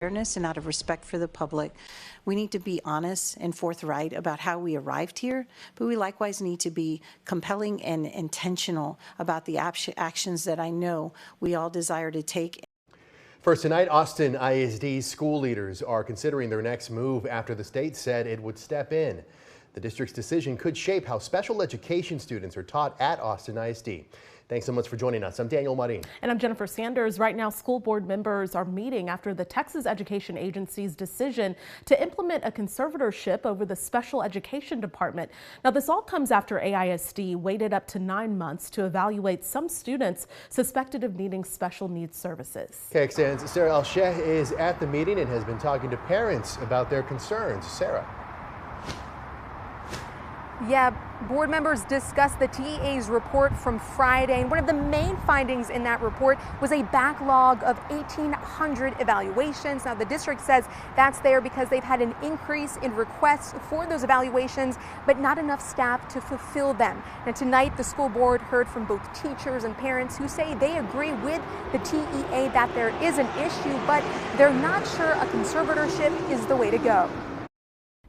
Fairness and out of respect for the public, we need to be honest and forthright about how we arrived here, but we likewise need to be compelling and intentional about the actions that I know we all desire to take. First tonight, Austin ISD school leaders are considering their next move after the state said it would step in. The district's decision could shape how special education students are taught at Austin ISD. Thanks so much for joining us. I'm Daniel Marin. And I'm Jennifer Sanders. Right now, school board members are meeting after the Texas Education Agency's decision to implement a conservatorship over the special education department. Now, this all comes after AISD waited up to 9 months to evaluate some students suspected of needing special needs services. KXAN's Sarah Al-Sheikh is at the meeting and has been talking to parents about their concerns. Sarah. Yeah, board members discussed the TEA's report from Friday, and one of the main findings in that report was a backlog of 1,800 evaluations. Now, the district says that's there because they've had an increase in requests for those evaluations, but not enough staff to fulfill them. And tonight, the school board heard from both teachers and parents who say they agree with the TEA that there is an issue, but they're not sure a conservatorship is the way to go.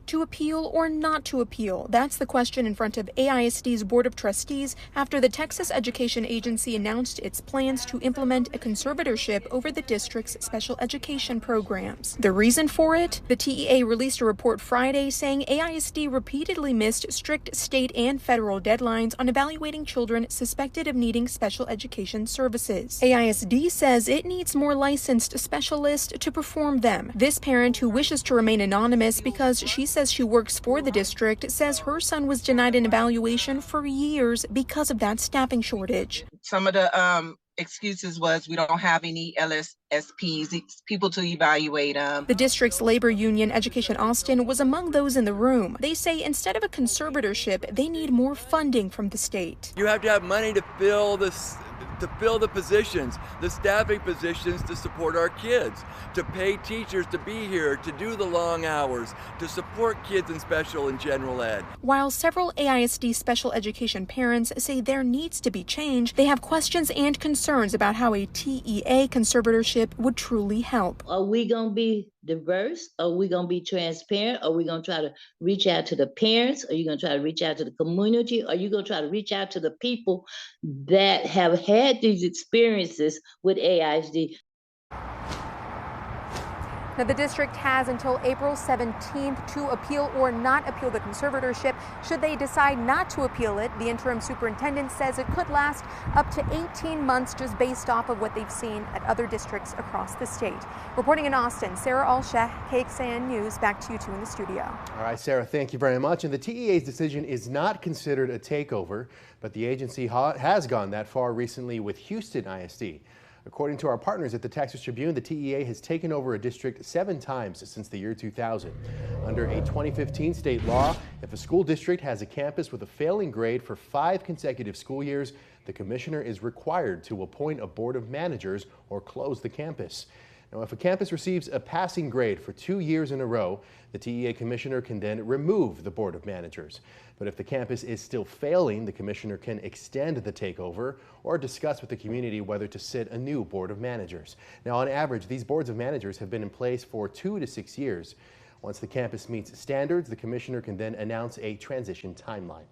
To appeal or not to appeal? That's the question in front of AISD's Board of Trustees after the Texas Education Agency announced its plans to implement a conservatorship over the district's special education programs. The reason for it? The TEA released a report Friday saying AISD repeatedly missed strict state and federal deadlines on evaluating children suspected of needing special education services. AISD says it needs more licensed specialists to perform them. This parent, who wishes to remain anonymous because she says she works for the district, says her son was denied an evaluation for years because of that staffing shortage. Some of the excuses was we don't have any LSPs, people to evaluate them. The district's labor union, Education Austin, was among those in the room. They say instead of a conservatorship, they need more funding from the state. You have to have money to fill the positions, the staffing positions to support our kids, to pay teachers to be here, to do the long hours, to support kids in special and general ed. While several AISD special education parents say there needs to be change, they have questions and concerns about how a TEA conservatorship would truly help. Are we going to be diverse? Are we going to be transparent? Are we going to try to reach out to the parents? Are you going to try to reach out to the community? Are you going to try to reach out to the people that have had these experiences with AISD? Now, the district has until April 17th to appeal or not appeal the conservatorship. Should they decide not to appeal it, the interim superintendent says it could last up to 18 months just based off of what they've seen at other districts across the state. Reporting in Austin, Sarah Al-Sheikh, KXAN News. Back to you two in the studio. All right, Sarah, thank you very much. And the TEA's decision is not considered a takeover, but the agency has gone that far recently with Houston ISD. According to our partners at the Texas Tribune, the TEA has taken over a district 7 times since the year 2000. Under a 2015 state law, if a school district has a campus with a failing grade for 5 consecutive school years, the commissioner is required to appoint a board of managers or close the campus. Now, if a campus receives a passing grade for 2 years in a row, the TEA commissioner can then remove the board of managers. But if the campus is still failing, the commissioner can extend the takeover or discuss with the community whether to sit a new board of managers. Now, on average, these boards of managers have been in place for 2 to 6 years. Once the campus meets standards, the commissioner can then announce a transition timeline.